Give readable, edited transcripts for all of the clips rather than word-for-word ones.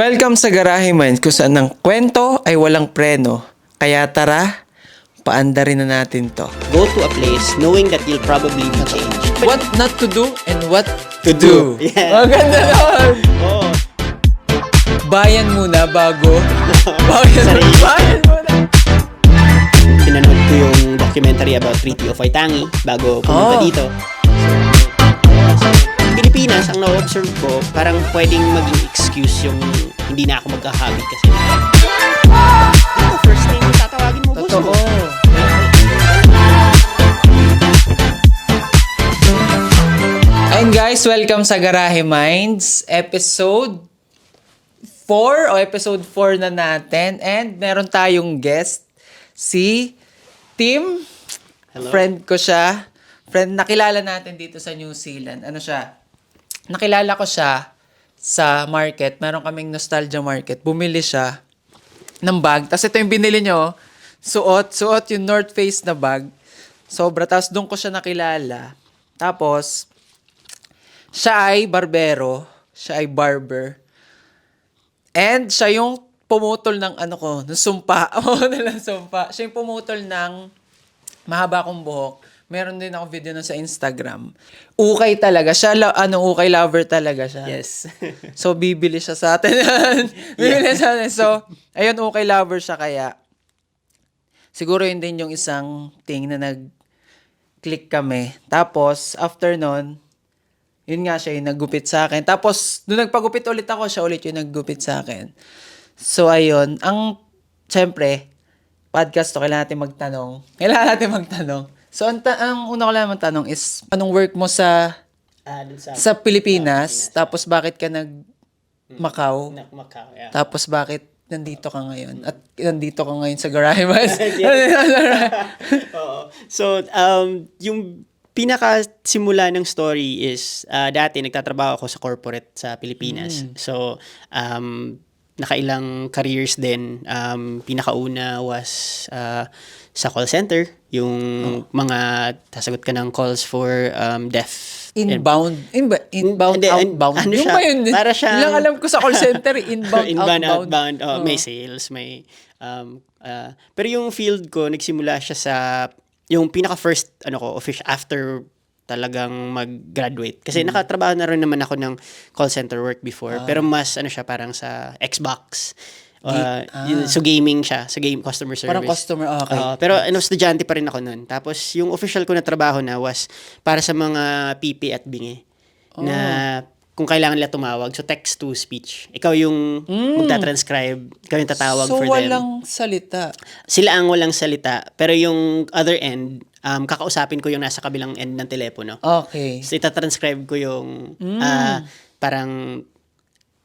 Welcome sa Garahe Minds kung saan ang kwento ay walang preno. Kaya tara, paandarin na natin to. Go to a place knowing that you'll probably be changed. What not to do and what to do. do. Yeah. Maganda nun! Oo. Bayan muna bago. Bayan muna. Pinanood ko yung documentary about Treaty of Waitangi bago pumunta dito. Pilipinas, ang na-observe ko, parang pwedeng maging excuse yung hindi na ako magkakabit kasi. First name yung tatawagin mo, boss mo. And guys, welcome sa Garahe Minds, episode 4 o episode 4 na natin. And meron tayong guest, si Tim. Hello. Friend ko siya. Friend, nakilala natin dito sa New Zealand. Ano siya? Nakilala ko siya sa market. Meron kaming nostalgia market. Bumili siya ng bag. Tapos ito yung binili nyo. Suot yung North Face na bag. Sobra. Tapos doon ko siya nakilala. Tapos, siya ay barbero. Siya ay barber. And siya yung pumutol ng ng sumpa. Ng sumpa. Siya yung pumutol ng mahaba kong buhok. Meron din ako video na sa Instagram. Ukay talaga. Siya, ukay lover talaga siya. Yes. So, bibili siya sa atin. Bibili sa atin. So, ayun, ukay lover siya kaya. Siguro yun din yung isang thing na nag-click kami. Tapos, after nun, yun nga siya yung naggupit sa akin. Tapos, nung nagpagupit ulit ako, siya ulit yung naggupit sa akin. So, ayun. Siyempre, podcast to, kailangan natin magtanong. So, ang una ko lang magtanong is, anong work mo sa Dun sa Pilipinas? Tapos, bakit ka nag-Macau? Macau, yeah. Tapos, bakit nandito ka ngayon? At nandito ka ngayon sa Garahe Minds? Oo. So, yung pinakasimula ng story is, dati nagtatrabaho ako sa corporate sa Pilipinas. So, nakailang careers din. Pinakauna was sa call center, yung mga sasagot ka ng calls for deaf. Inbound, Hindi, outbound. ano Yung siya? ba yun? Para siyang- Yung lang alam ko sa call center, inbound, outbound. Oo. May sales, may pero yung field ko nagsimula siya sa yung pinaka first official after talagang mag-graduate. Kasi nakatrabaho na rin naman ako ng call center work before, pero mas siya parang sa Xbox. So gaming siya, sa game customer service. Parang customer, okay. Pero estudyante pa rin ako noon. Tapos yung official ko na trabaho na was para sa mga PP at bingi na kung kailangan nila tumawag. So text to speech. Ikaw yung magta-transcribe, ikaw yung tatawag So, for them. walang salita. Sila ang walang salita, pero yung other end, kakausapin ko yung nasa kabilang end ng telepono. Okay. So itatranscribe ko yung parang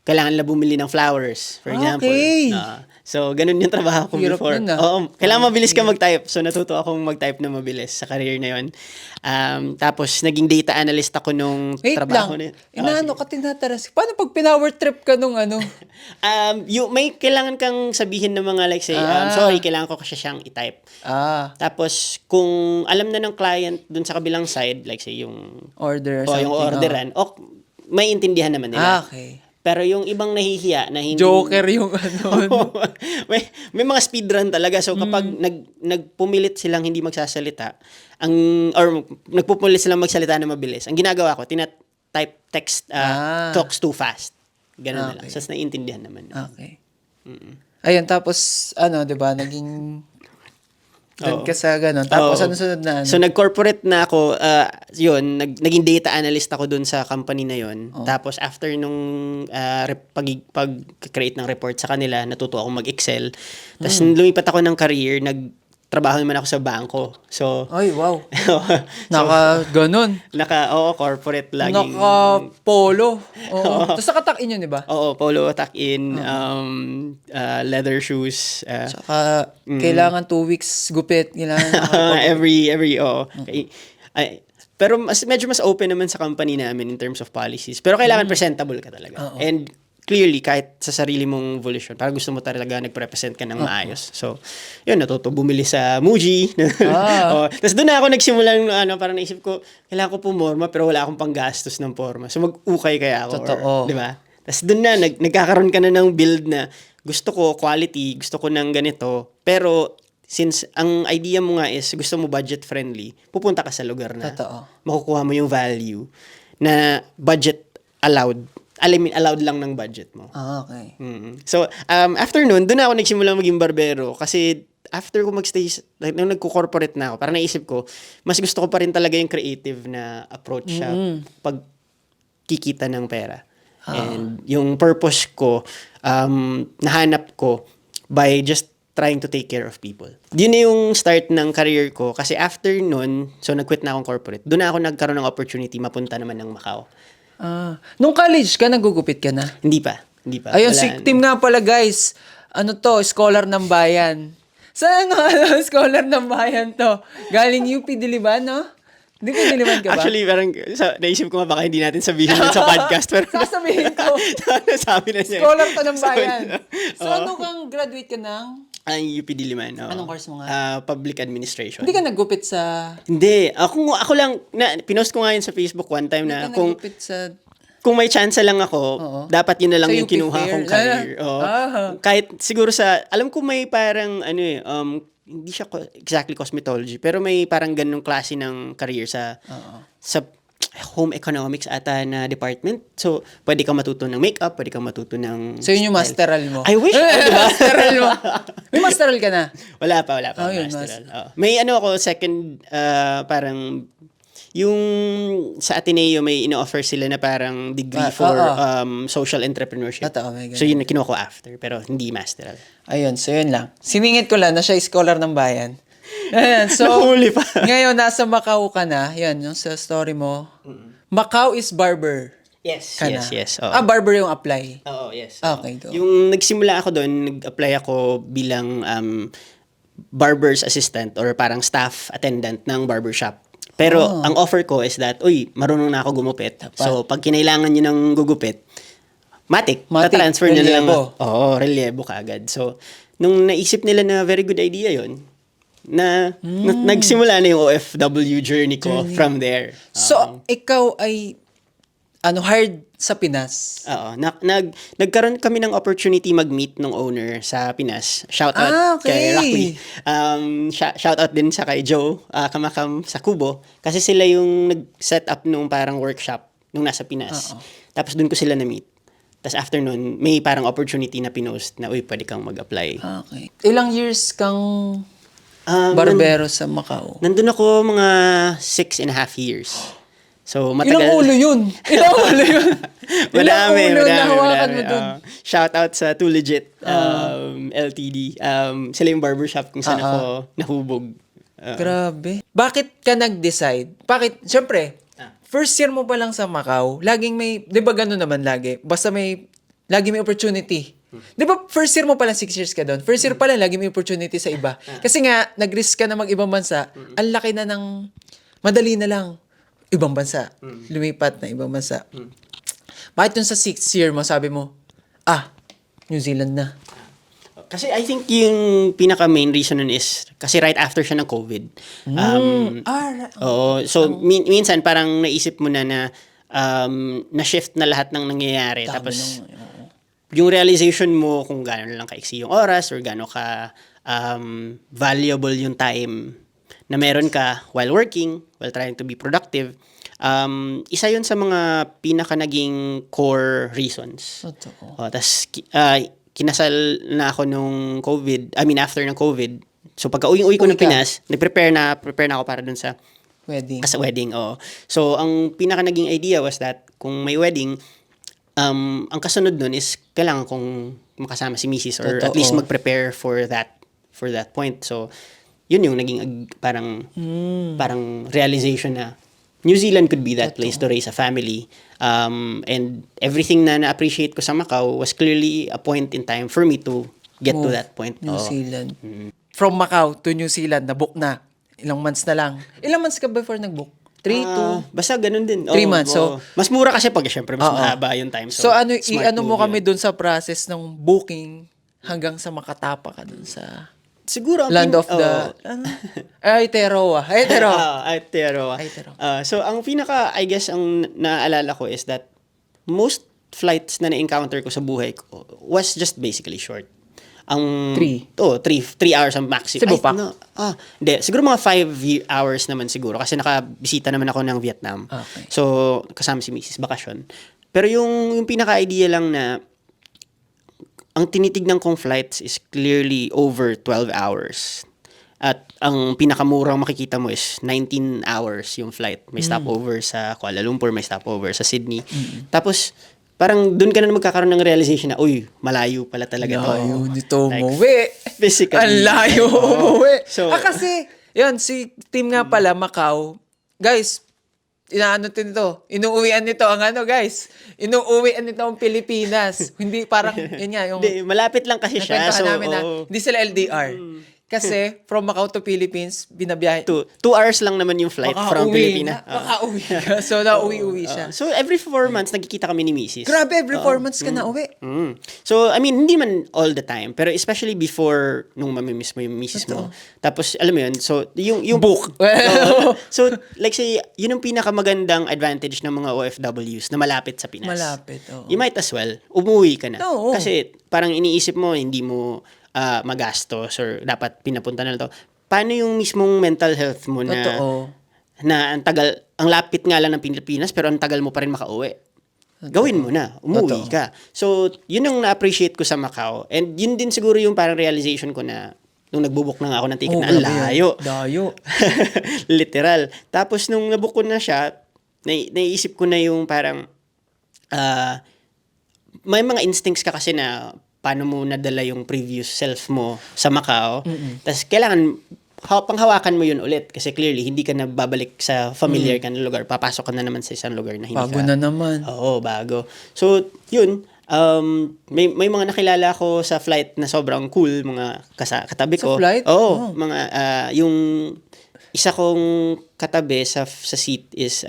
kailangan nila bumili ng flowers, for example. Okay. So, ganun yung trabaho ko Hirap before. yun, Oo, kailangan mabilis ka mag-type. So, natuto akong mag-type na mabilis sa career na yun. Tapos, naging data analyst ako nung Wait trabaho lang. na yun. Ka tinataras. Paano pag pinower trip ka nung May kailangan kang sabihin ng mga like say, sorry, kailangan ko kasi siyang i-type. Tapos, kung alam na ng client dun sa kabilang side, like say yung Order or yung orderan, may intindihan naman nila. Okay. Pero yung ibang nahihiya na hindi... Joker yung may mga speedrun talaga. So kapag nagpumilit silang hindi magsasalita, or nagpupumilit silang magsalita na mabilis, ang ginagawa ko, tina-type text, talks too fast. Ganun na lang. So naiintindihan naman. Okay. Ayun, tapos, 'di ba, naging doon ka sa ganun. Tapos, ano sunod na? So, nag-corporate na ako. Naging data analyst ako dun sa company na yun. Tapos, after nung pag-create ng report sa kanila, natuto akong mag-Excel. Tapos, lumipat ako ng career, nagtrabaho naman ako sa bangko. So, Ay, wow. Ganun. corporate laging. Naka-polo. Oo. Tapos, naka-tuck-in yun, di ba? Oo, polo, tuck-in, leather shoes. Saka, kailangan 2 weeks gupit. Kailangan every Okay. Pero medyo mas open naman sa company namin in terms of policies. Pero kailangan presentable ka talaga. And clearly, kahit sa sarili mong volition, parang gusto mo talaga nagpe-represent ka ng maayos. So, yun, natuto bumili sa Muji. Tapos doon na ako nagsimulang, parang naisip ko, kailangan ko pumorma pero wala akong panggastos ng porma. So, mag-ukay kaya ako. Totoo. Di ba? Tas doon na, nagkakaroon ka na ng build na gusto ko quality, gusto ko ng ganito. Pero since ang idea mo nga is gusto mo budget friendly, pupunta ka sa lugar na Totoo. makukuha mo yung value na budget allowed. Allowed lang ng budget mo. Ah, okay. So, after nun, doon ako nagsimula maging barbero kasi after ko magstay, nung nagko-corporate na ako, parang naisip ko, mas gusto ko pa rin talaga yung creative na approach sa pagkikita ng pera. And yung purpose ko, nahanap ko by just trying to take care of people. Yun na yung start ng career ko kasi after nun, so nag-quit na akong corporate, doon na ako nagkaroon ng opportunity mapunta naman ng Macau. Nung college ka, nagugupit ka na? Hindi pa. Ayun, Wala si Tim nga pala, guys. Ano to, scholar ng bayan. Saan scholar ng bayan to? Galing UP Diliman, no? Hindi ko Diliman ka ba? Actually, parang naisip ko nga baka hindi natin sabihin yun sa podcast. Pero Sasabihin ko. sabi na niya. Scholar to ng bayan. So, ano kang graduate ka ng? Ang UP Diliman. Anong course mo nga? Public Administration. Hindi ka nagupit sa... Hindi. Ako lang, pinost ko nga yun sa Facebook one time na Hindi ka nagupit sa... kung may chance lang ako, dapat yun na lang Sa yung UP kinuha Fair? kong career. Oo. Kahit siguro alam ko may parang, hindi siya exactly cosmetology, pero may parang ganung klase ng career sa home economics ata na department. So, pwede kang matuto ng makeup, pwede kang matuto ng... So, yun yung masteral mo. I wish. Diba? Masteral mo. May masteral ka na. Wala pa. Yun, masteral. May ako, second, parang, yung sa Ateneo, may ino-offer sila na parang degree for social entrepreneurship. May ganun. So, yun na kinuha ko after, pero hindi masteral. Ayun, so yun lang. Siningit ko lang na siya scholar ng bayan. Ayan, so, Nahuli pa. ngayon, nasa Macau ka na. Yan, yung sa story mo. Macau is barber. Yes, Ka na. yes. Barber yung apply. Oo, yes. Okay, go. Yung nagsimula ako doon, nag-apply ako bilang barber's assistant or parang staff attendant ng barbershop. Pero ang offer ko is that, marunong na ako gumupit. So, pag kinailangan nyo ng gugupit, matik ta-transfer nyo na lang. Oo, relyebo kaagad. So, nung naisip nila na very good idea yon nagsimula na yung OFW journey ko from there. So, ikaw ay hired sa Pinas? Oo. Nagkaroon kami ng opportunity mag-meet ng owner sa Pinas. Shout out kay Rocky. Shout out din sa kay Joe Kamakam sa Kubo. Kasi sila yung nag-set up nung parang workshop nung nasa Pinas. Tapos dun ko sila na-meet. Tapos after nun, may parang opportunity na pinost na, pwede kang mag-apply. Okay. Ilang years kang barbero sa Macau? Nandun ako mga 6.5 years. So, matagal. Ilang ulo yun? Madami. Nahawakan mo dun? Shout out sa Too Legit LTD. Sila yung barbershop kung saan ako nahubog. Grabe. Bakit ka nag-decide? Siyempre, first year mo pa lang sa Macau, laging may, di ba gano'n naman lagi? Basta lagi may opportunity. Di ba first year mo pa lang 6 years ka doon? First year pa lang, lagi may opportunity sa iba. Kasi nga, nag-risk ka na mag-ibang bansa, ang laki na madali na lang. Ibang bansa. Lumipat na ibang bansa. Bakit dun sa 6th year mo, sabi mo, New Zealand na. Kasi I think yung pinaka main reason nun is, kasi right after siya ng COVID. Oo. So, minsan parang naisip mo na na-shift na lahat ng nangyayari. Tapos, yung realization mo kung gaano lang kaiksi yung oras or gaano ka valuable yung time na meron ka while working, while trying to be productive, isa yun sa mga pinaka naging core reasons. Tapos, kinasal na ako nung after ng COVID. So, pagka uwi ko ng Pinas, prepare na ako para dun sa wedding. Sa wedding, oo. So, ang pinaka naging idea was that kung may wedding, ang kasunod nun is kailangan kong makasama si Mrs. or at least mag-prepare for that point. So, yun yung naging parang realization na New Zealand could be that place to raise a family. And everything na na-appreciate ko sa Macau was clearly a point in time for me to get to that point. New Zealand. From Macau to New Zealand, na-book na. Ilang months na lang. Ilang months ka before nag-book? 3, 2? Basta ganun din. 3 months. So, mas mura kasi pag syempre mas mahaba yung time. So i-ano mo kami dun sa process ng booking hanggang sa makatapa ka dun sa siguro Land of the Aotearoa. So ang pinaka I guess ang naaalala ko is that most flights na na-encounter ko sa buhay ko was just basically short. Ang 3 hours ang maximum. Cebu pa? Hindi. Siguro mga 5 hours naman siguro kasi nakabisita naman ako ng Vietnam. Okay. So, kasama si Mrs. Bakasyon. Pero yung pinaka-idea lang na ang tinitignan kong flights is clearly over 12 hours. At ang pinakamurang makikita mo is 19 hours yung flight. May stopover sa Kuala Lumpur, may stopover sa Sydney. Tapos, parang doon ka na magkakaroon ng realization na, uy, malayo pala talaga to. Layo nito Like, umuwi. physically. Ang layo umuwi. So, kasi, yun, si team nga pala, Macau, guys, inaano nito, inuuwian nito ang guys, inuuwian nito ang Pilipinas. Hindi parang, yun nga, yung, Hindi, malapit lang kasi siya. nakwentuhan So, namin na, hindi sila LDR. Kasi, from Macau to Philippines, binabiyahe. 2 hours lang naman yung flight from Pilipinas. Makauwi ka. So, nauwi-uwi siya. So, every 4 months, nagkikita kami ni Mrs. Grabe, every 4 months ka na uwi. So, I mean, hindi man all the time, pero especially before nung mamimiss mo yung misis mo. Tapos, alam mo yun, so, yung book. So, like say, yun ang pinakamagandang advantage ng mga OFWs na malapit sa Pinas. Malapit, oo. You might as well, umuwi ka na. Oo. Kasi, parang iniisip mo, hindi mo magastos or dapat pinapunta na to. Paano yung mismong mental health mo na Totoo. na ang lapit nga lang ng Pilipinas pero ang tagal mo pa rin makauwi. Gawin mo na, umuwi Totoo. ka. So, yun ang na-appreciate ko sa Macau. And yun din siguro yung parang realization ko na nung nagbubook na nga ako ng ticket na ang layo. Layo. Literal. Tapos nung nabook ko na siya, naiisip ko na yung parang may mga instincts ka kasi na paano mo nadala yung previous self mo sa Macau. Tapos kailangan panghawakan mo yun ulit kasi clearly hindi ka na babalik sa familiar ka na lugar. Papasok ka na naman sa isang lugar na hindi Bago ka. na naman. Oo, bago. So, yun. May mga nakilala ko sa flight na sobrang cool, mga katabi ko. Sa flight? Oo, mga yung isa kong katabi sa seat is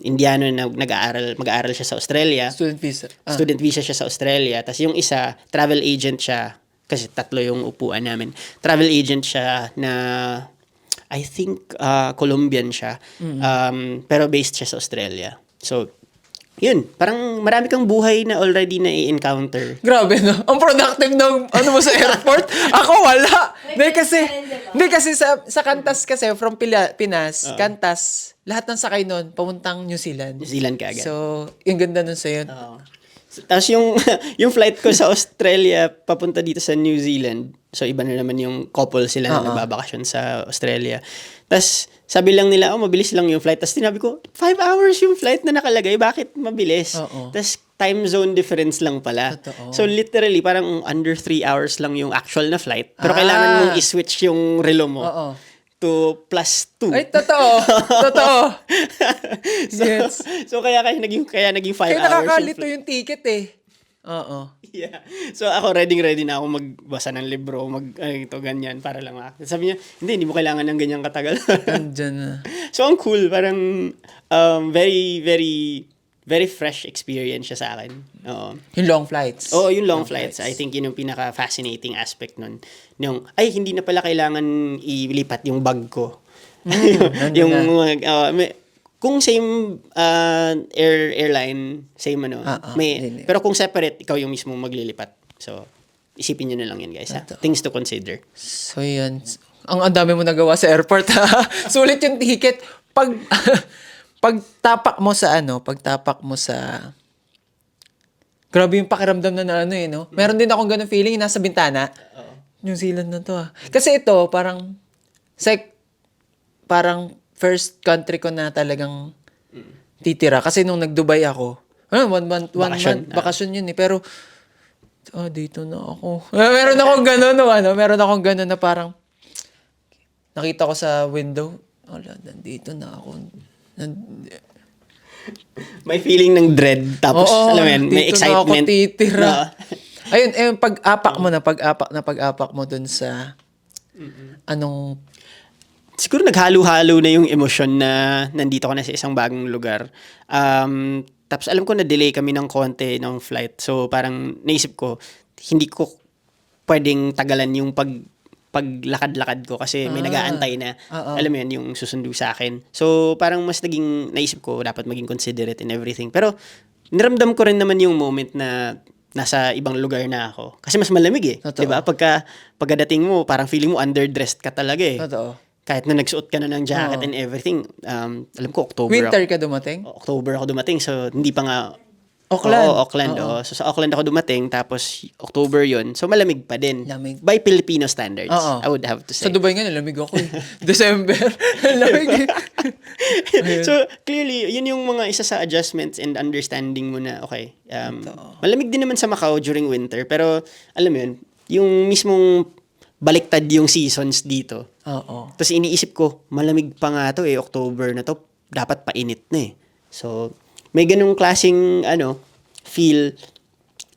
Indiano na mag-aaral siya sa Australia. Student visa. Student visa siya sa Australia. Tapos yung isa, travel agent siya. Kasi 3 yung upuan namin. Travel agent siya na, I think, Colombian siya. Pero based siya sa Australia. So, yun. Parang marami kang buhay na already na i-encounter. Grabe, no? Ang productive ng mo sa airport. Ako wala. Hindi kasi sa Kantas kasi, from Pinas, Kantas, lahat ng sakay nun, pamuntang New Zealand. New Zealand ka agad. So, yung ganda nun sa'yo. Tapos yung flight ko sa Australia papunta dito sa New Zealand. So iba na naman yung couple sila na nagbabakasyon sa Australia. Tapos sabi lang nila, mabilis lang yung flight. Tapos tinabi ko, 5 hours yung flight na nakalagay. Bakit mabilis? Tapos time zone difference lang pala. Totoo. So literally parang under 3 hours lang yung actual na flight. Pero kailangan mong i-switch yung relo mo. To +2. Ay, totoo. Totoo. Yes. So kaya naging 5 Kaya hours. nakakalito yung ticket eh. Oo. Yeah. So ako ready na ako magbasa ng libro, ganyan para lang sabi niya, hindi mo kailangan ng ganyang katagal. Andyan na. So ang cool, parang very very very fresh experience siya sa akin. Oo. Yung long flights. Oo, yung long flights. I think yun yung pinaka-fascinating aspect nun. Yung, hindi na pala kailangan ilipat yung bag ko. Kung same airline, same pero kung separate, ikaw yung mismo maglilipat. So, isipin nyo na lang yun, guys. Things to consider. So, yan. Ang dami mo nagawa sa airport, ha? Sulit yung ticket. Pagtapak mo sa grabe yung pakiramdam na no? Meron din akong ganun feeling, nasa bintana. New Zealand na to, Kasi ito, parang first country ko na talagang titira. Kasi nung nag-Dubai ako, one month, bakasyon yun eh. Pero, dito na ako. Meron akong ganun na parang, nakita ko sa window, nandito na ako. May feeling ng dread. Tapos, alam mo yan, may excitement. Dito na ako titira. Ayun, pag-apak mo dun sa, siguro naghalo-halo na yung emosyon na nandito ka na sa isang bagong lugar. Tapos alam ko na-delay kami ng konti ng flight. So, parang naisip ko, hindi ko pwedeng tagalan yung paglakad-lakad ko kasi may nag-aantay na, alam mo yan, yung susundo sa akin. So, parang mas naisip ko, dapat maging considerate in everything. Pero, niramdam ko rin naman yung moment na nasa ibang lugar na ako. Kasi mas malamig eh. Totoo. 'Di ba? Pagkadating mo, parang feeling mo underdressed ka talaga eh. Totoo. Kahit na nagsuot ka na ng jacket and everything. Alam ko, Winter ka dumating? October ako dumating. So, hindi pa nga... Auckland? Oo, Auckland. Oo. So, sa Auckland ako dumating. Tapos, October yon. So, malamig pa din. Lamig. By Filipino standards, Oo. I would have to say. Sa Dubai nga, lamig ako eh. December. Lamig eh. So, clearly, yun yung mga isa sa adjustments and understanding mo na, okay, malamig din naman sa Macau during winter. Pero, alam mo yun, yung mismong baliktad yung seasons dito. Oo. Tapos iniisip ko, malamig pa nga to eh, October na to, dapat painit na eh. So, may ganung klaseng, feel.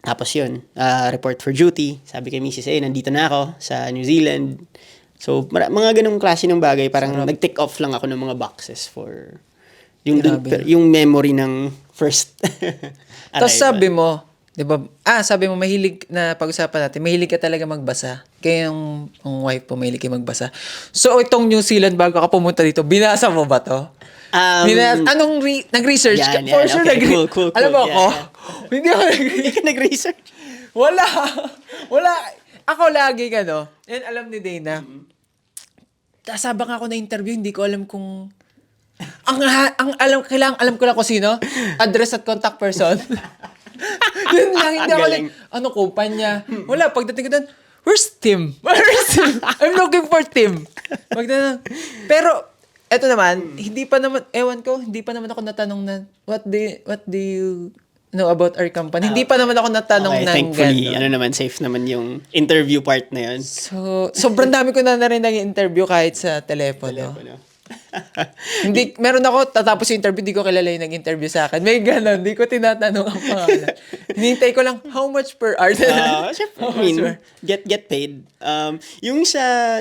Tapos yun, report for duty. Sabi kay Mrs. nandito na ako sa New Zealand. So, mga ganung klase ng bagay, parang nag-tick off lang ako ng mga boxes for yung memory ng first Tapos arrival. sabi mo, di ba, sabi mo, mahilig na pag-usapan natin, mahilig ka talaga magbasa. Kaya yung wife mo, mahilig ka magbasa. So, itong New Zealand, bago ka pumunta dito, binasa mo ba to? Nag-research ka? Yan, For sure, okay, cool. Alam mo ako, Yeah. hindi ako Hindi ka nag-research? Wala. Ako lagi yan alam ni Dana. Habang ako na interview, hindi ko alam kung alam ko lang kung sino, address at contact person. Yun lang, hindi ako Galing. kumpanya. Wala, pagdating ko doon, where's Tim? I'm looking for Tim. Pero, eto naman, hindi pa naman ako natanong na, what do you know about our company? Hindi pa naman ako natanong Okay, ng thankfully, gano'n. safe naman yung interview part na yun. So, sobrang dami ko na rin nag-interview kahit sa telepono. Hindi, meron ako, tatapos yung interview, di ko kilala yung nag-interview sa akin. May gano'n, di ko tinatanong ang pangalan. Hinihintay ko lang, how much per hour? Syempre, get paid. Yung sa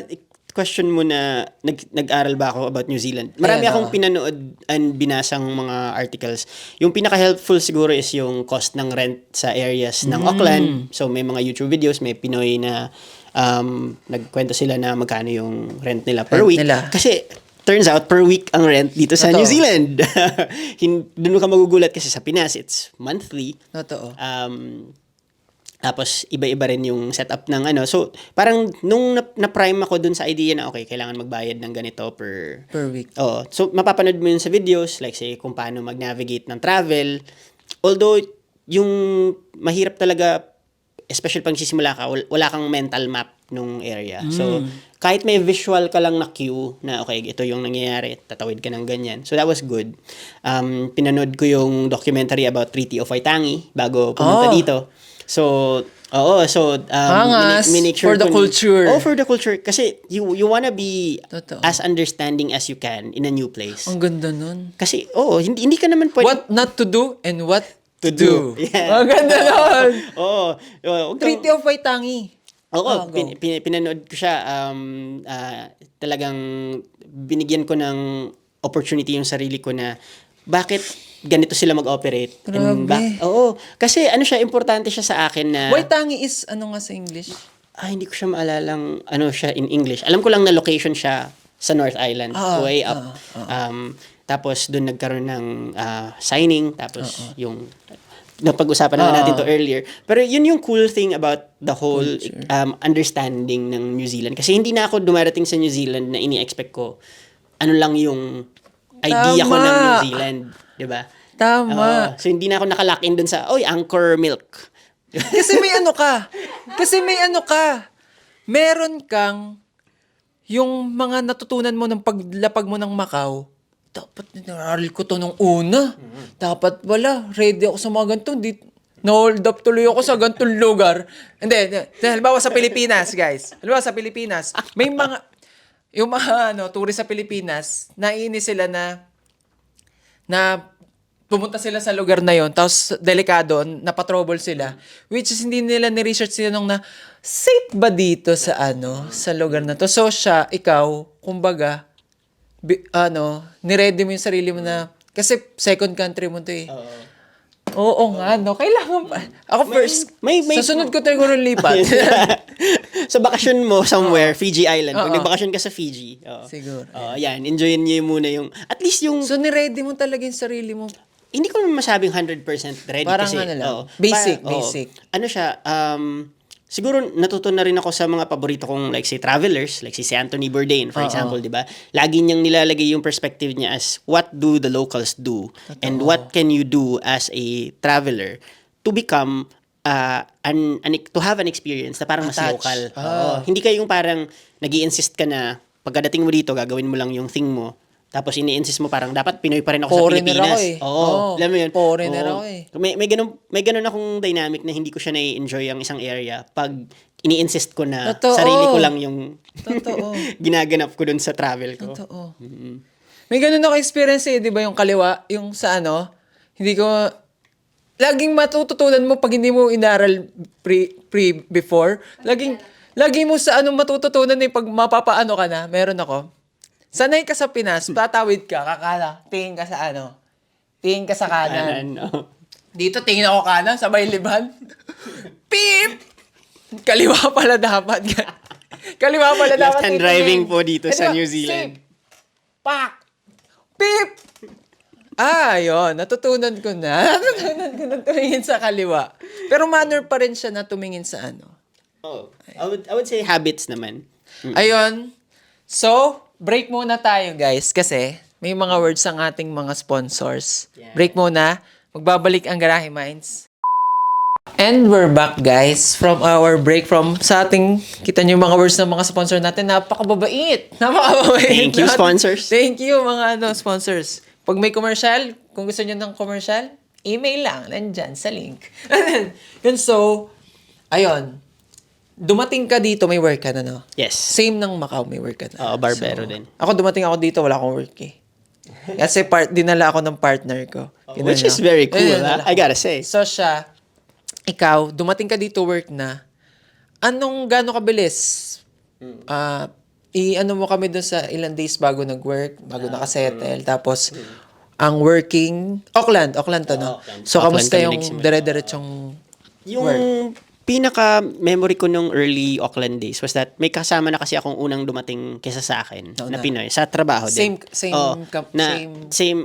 question mo na nag-aral ba ako about New Zealand? Marami Ayan, akong pinanood and binasang mga articles. Yung pinaka-helpful siguro is yung cost ng rent sa areas ng Auckland. So may mga YouTube videos, may Pinoy na nagkwento sila na magkano yung rent nila per week. Kasi turns out per week ang rent dito sa New Zealand. Doon ka magugulat kasi sa Pinas it's monthly. Totoo. Tapos, iba-iba rin yung setup ng So, parang nung na-prime ako dun sa idea na, okay, kailangan magbayad ng ganito per week. Oo. So, mapapanood mo yun sa videos, like say, kung paano mag-navigate ng travel. Although, yung mahirap talaga, especially pag sisimula ka, wala kang mental map nung area. So, kahit may visual ka lang na cue na, okay, ito yung nangyayari, tatawid ka ng ganyan. So, that was good. Pinanood ko yung documentary about Treaty of Waitangi bago pumunta dito. So, make sure for the culture. Oh, for the culture. Kasi you wanna be Totoo. as understanding as you can in a new place. Ang ganda nun. Kasi, hindi ka naman pwede... What not to do and what to do. Yeah. Ang ganda nun. Treaty of Waitangi. Oo, pinanood ko siya. Talagang binigyan ko ng opportunity yung sarili ko na bakit ganito sila mag-operate. Grabe. Kasi siya, importante siya sa akin na... Waitangi is ano nga sa English? Hindi ko siya maalalang siya in English. Alam ko lang na location siya sa North Island, way up. Tapos doon nagkaroon ng signing, tapos yung napag-usapan na natin to earlier. Pero yun yung cool thing about the whole understanding ng New Zealand. Kasi hindi na ako dumarating sa New Zealand na ini-expect ko ano lang yung idea ko ng New Zealand. Diba? Tama. So hindi na ako nakalock in dun sa, Anchor Milk. Kasi may ano ka. Meron kang yung mga natutunan mo ng paglapag mo ng Macau. Dapat nararal ko to nung una. Dapat ready ako sa mga ganito. Na-hold up tuloy ako sa ganitong lugar. Hindi. Halimbawa sa Pilipinas, guys. May mga, yung mga tourist sa Pilipinas, naiinis sila na pumunta sila sa lugar na yon, tapos delikado, napatrouble sila, which is hindi nila ni-research sila nung na safe ba dito sa sa lugar na to. So ikaw, kumbaga, niready mo yung sarili mo na, kasi second country mo to eh. Oo nga, kailangan pa. Ako first, sa sunod ko siguro lipat. Sa bakasyon mo somewhere, Fiji Island. Pag nagbakasyon ka sa Fiji. Siguro. Yan, enjoyin niyo muna yung, at least yung... So, niready mo talaga yung sarili mo. hindi ko naman masabing 100% ready Parang kasi. ano lang, oo. basic, Oo. basic. Ano siya, siguro natuto na rin ako sa mga paborito kong like say travelers, like si Anthony Bourdain for example, 'di ba? Lagi niyang nilalagay yung perspective niya as what do the locals do and what can you do as a traveler to become to have an experience na parang mas Attach. local. Oo. Hindi kayo yung parang nag-i-insist ka na pagkadating mo dito gagawin mo lang yung thing mo. Tapos ini-insist mo parang dapat Pinoy pa rin ako sa Foreigner Pilipinas. ako eh. Oo. Alam mo yun? Foreigner Oo. ako eh. May ganun akong dynamic na hindi ko siya nai-enjoy ang isang area pag ini-insist ko na Totoo. sarili ko lang yung Totoo. ginaganap ko dun sa travel ko. Totoo. May ganun ako experience eh, di ba yung kaliwa, yung sa ano, hindi ko, laging matututunan mo pag hindi mo inaral before. Lagi mo sa ano matututunan eh, pag mapapaano ka na, meron ako. Sanay ka sa Pinas, tatawid ka, kakala, tingin ka sa ano, tingin ka sa kanan. Ano? Dito tingin ako kanan, sabay liban. Beep! Kaliwa pala dapat. Kaliwa pala dapat. Left-hand titingin. driving po dito sa Kaliwa, New Zealand. save. Pak! Beep! Yun. Natutunan ko na. Natutunan ko na tumingin sa kaliwa. Pero manner pa rin siya na tumingin sa ano. Oh, I would say habits naman. Ayun. So, break muna tayo guys kasi may mga words ang ating mga sponsors. Yeah. Break muna. Magbabalik ang Garahe Minds. And we're back guys from our break sa ating, kita niyo yung mga words ng mga sponsor natin, napakababait. Napakababait. Thank you, sponsors. Thank you mga sponsors. Pag may commercial, kung gusto niyo ng commercial, email lang, nandyan sa link. Yun, so, ayun. Dumating ka dito, may work ka na, no? Yes. Same ng Macau, may work ka na. Oo, barbero din. Ako, dumating ako dito, wala akong work eh. Kasi dinala ako ng partner ko. Which is very cool, Dinala I ko. gotta say. So siya, ikaw, dumating ka dito work na, gano'ng kabilis? Ano mo kami doon sa ilang days bago nag-work, bago nakasettle, tapos, ang working, Auckland to, no? Auckland. So, Auckland kamusta kami yung nagsimula. dire-diretsong Yung work? pinaka-memory ko nung early Auckland days was that may kasama na kasi akong unang dumating kesa sa akin na Pinoy sa trabaho din. Same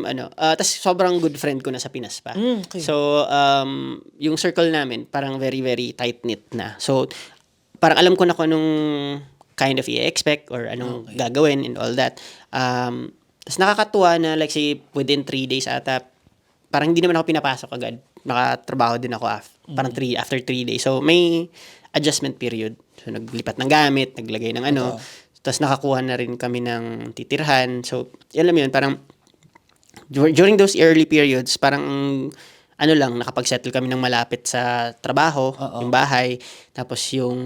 ano. Tas sobrang good friend ko na sa Pinas pa. Okay. So yung circle namin parang very very tight-knit na. So parang alam ko na kung anong kind of i-expect or anong gagawin and all that. Tas nakakatuwa na like say within 3 days ata parang hindi naman ako pinapasok agad. Nakatrabaho din ako after 3 days. So, may adjustment period. So, naglipat ng gamit, naglagay ng ano. Tapos, nakakuha na rin kami ng titirhan. So, alam mo yun, parang during those early periods, parang ano lang, nakapag-settle kami ng malapit sa trabaho, yung bahay. Tapos, yung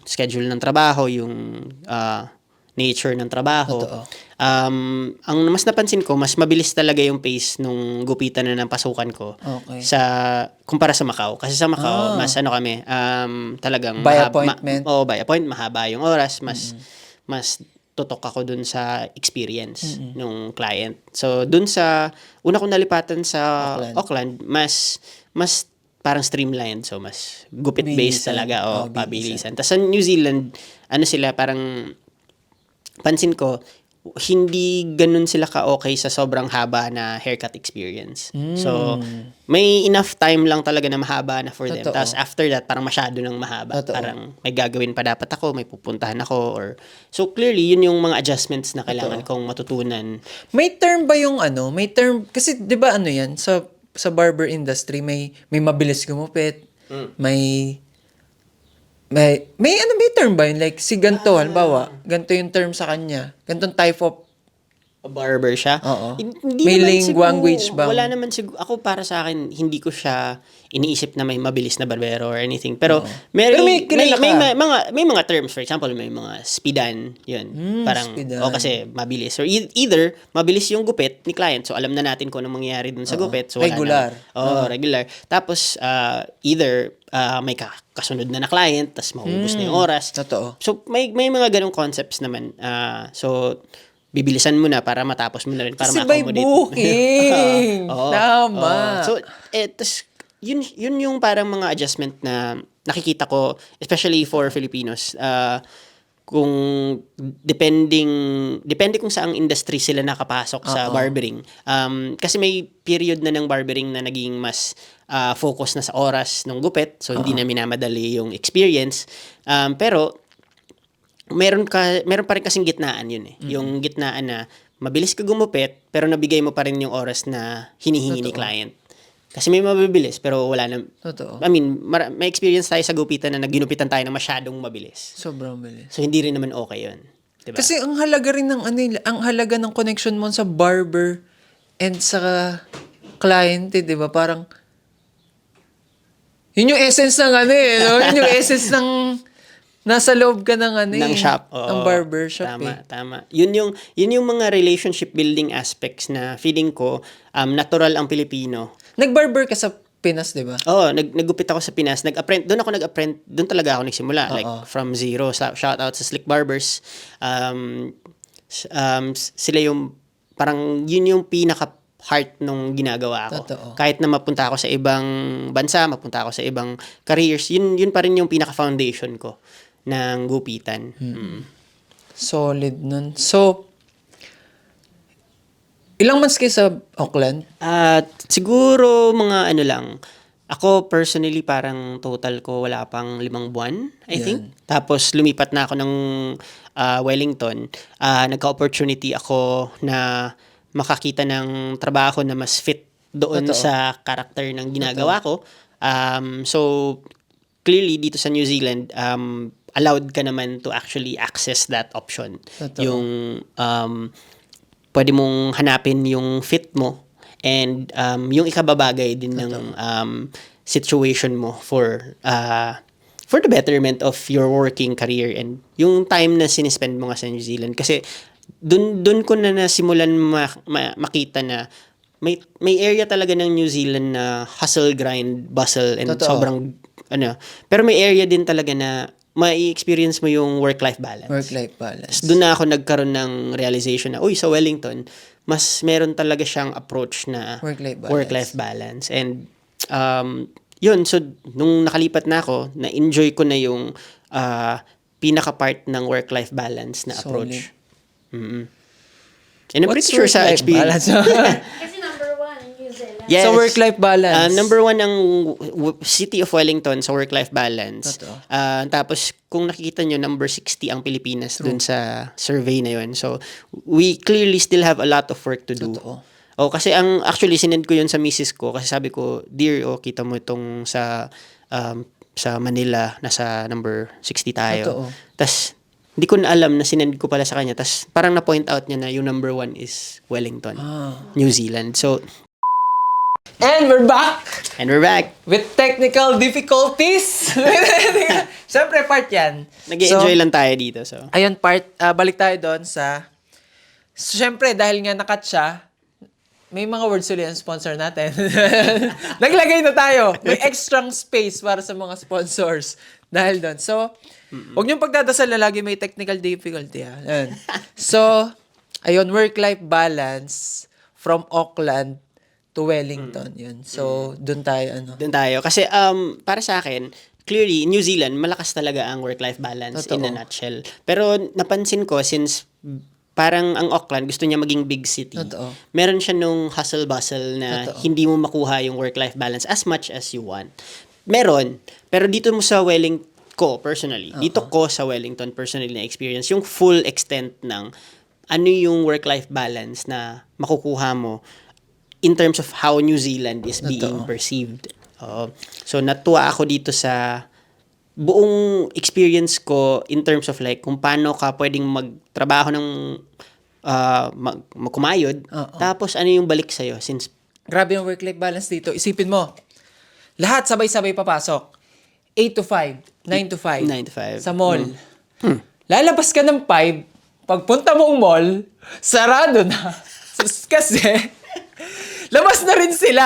schedule ng trabaho, yung nature ng trabaho. Ang mas napansin ko, mas mabilis talaga yung pace nung gupitan na ng pasukan ko kumpara sa Macau. Kasi sa Macau, mas ano kami, talagang By appointment? By appointment, mahaba yung oras, mas tutok ako dun sa experience nung client. So, dun sa, una kong nalipatan sa Auckland, mas parang streamlined. So, mas gupit-based talaga. Pabilisan. Tapos sa New Zealand, ano sila, parang pansin ko, hindi ganun sila ka-okay sa sobrang haba na haircut experience. So, may enough time lang talaga na mahaba na for them. Tapos after that, parang masyado nang mahaba. Parang may gagawin pa dapat ako, may pupuntahan ako. So, clearly, yun yung mga adjustments na kailangan kong matutunan. May term ba yung may term, kasi di ba ano yan, sa barber industry, may mabilis gumupit, may term ba yun? Like, si ganito, halimbawa, ganito yung term sa kanya. Ganitong type of Barber siya. Oo. Hindi May naman language bang? Wala naman siguro. Ako para sa akin, hindi ko siya iniisip na may mabilis na barbero or anything. Pero, Pero may kilala ka. may mga terms. For example, may mga speedan. Yun. Parang, speedan. kasi mabilis. Or either, mabilis yung gupit ni client. So, alam na natin kung anong mangyayari dun sa gupit. So, Regular. Regular. Tapos, either, may kasunod na client, tapos maubos na yung oras. Totoo. So, may mga ganong concepts naman. So, bibilisan mo na para matapos mo na rin para Kasi by ma-accommodate. booking. Tama. So, tas, yun yung parang mga adjustment na nakikita ko, especially for Filipinos. kung depende kung saang industry sila nakapasok sa barbering. Kasi may period na ng barbering na naging mas focus na sa oras ng gupit, so hindi na minamadali yung experience. Pero meron pa rin kasing gitnaan yun eh. Yung gitnaan na mabilis ka gumupit pero nabigay mo pa rin yung oras na hinihingi ni client. Kasi may mabibilis pero wala na. Totoo. I mean, may experience tayo sa gupitan na nagginupitan tayo na masyadong mabilis. Sobrang bilis. So hindi rin naman okay yun. Diba? Kasi ang halaga rin ng ang halaga ng connection mo sa barber and sa client, 'di ba? Parang yun yung essence ng no? Yun yung essence ng nasa loob ka ng ng shop. ng barber shop. Tama. Yun yung mga relationship building aspects na feeling ko natural ang Pilipino. Nag-barber ka sa Pinas, 'di ba? Oo, naggupit ako sa Pinas. Doon talaga ako nagsimula. Like, from zero. Shout out sa Slick Barbers. Sila yung, parang, yun yung pinaka-heart nung ginagawa ko. Totoo. Kahit na mapunta ako sa ibang bansa, mapunta ako sa ibang careers, yun pa rin yung pinaka-foundation ko ng gupitan. Solid nun. So, ilang months kayo sa Auckland? Siguro mga ano lang. Ako personally parang total ko wala pang 5 buwan, I think. Tapos lumipat na ako ng Wellington. Nagka-opportunity ako na makakita ng trabaho na mas fit doon sa character ng ginagawa ko. So clearly dito sa New Zealand, allowed ka naman to actually access that option. Yung pwede mong hanapin yung fit mo and yung ikababagay din ng situation mo for the betterment of your working career and yung time na sinispend mo nga sa New Zealand. Kasi dun ko na nasimulan makita na may area talaga ng New Zealand na hustle, grind, bustle and sobrang pero may area din talaga na mai-experience mo yung work-life balance. Work-life balance. Doon na ako nagkaroon ng realization na, sa Wellington, mas meron talaga siyang approach na work-life balance. And, yun, so, nung nakalipat na ako, na-enjoy ko na yung pinaka-part ng work-life balance na approach. And I'm pretty sure sa experience. Kasi number 1, New Zealand. Yes. Sa work-life balance. Number 1 ang City of Wellington sa work-life balance. Tapos, kung nakikita nyo, number 60 ang Pilipinas dun sa survey na yun. So, we clearly still have a lot of work to do. Kasi actually, sinend ko yun sa misis ko. Kasi sabi ko, dear, kita mo itong sa Manila, nasa number 60 tayo. Tapos, hindi ko na alam na sinend ko pala sa kanya. Tapos, parang na-point out niya na yung number 1 is Wellington, New Zealand. So, and we're back! With technical difficulties. Siyempre, part yan. Nag-enjoy lang tayo dito. So. Ayun, balik tayo doon sa... So, siyempre, dahil nga nakat siya, may mga words ulit ang sponsor natin. Naglagay na tayo. May extra space para sa mga sponsors. Dahil doon. So, huwag niyong pagdadasal na lagi may technical difficulty. Ayun. So, ayun, work-life balance from Auckland to Wellington. Yun. So, doon tayo. Doon tayo. Kasi, para sa akin, clearly, New Zealand, malakas talaga ang work-life balance in a nutshell. Pero, napansin ko, since parang ang Auckland, gusto niya maging big city. Meron siya nung hustle-bustle na hindi mo makuha yung work-life balance as much as you want. Meron. Pero dito mo sa Wellington, dito ko sa Wellington personally na experience, yung full extent ng ano yung work-life balance na makukuha mo in terms of how New Zealand is being perceived. So, natuwa ako dito sa buong experience ko in terms of like kung paano ka pwedeng magtrabaho ng kumayod, tapos ano yung balik sa'yo since grabe yung work-life balance dito. Isipin mo, lahat sabay-sabay papasok. 8 to 5, 9 to 5. 9 to 5. Sa mall. Lalabas ka ng 5, pagpunta mong mall, sarado na. Kasi, labas na rin sila.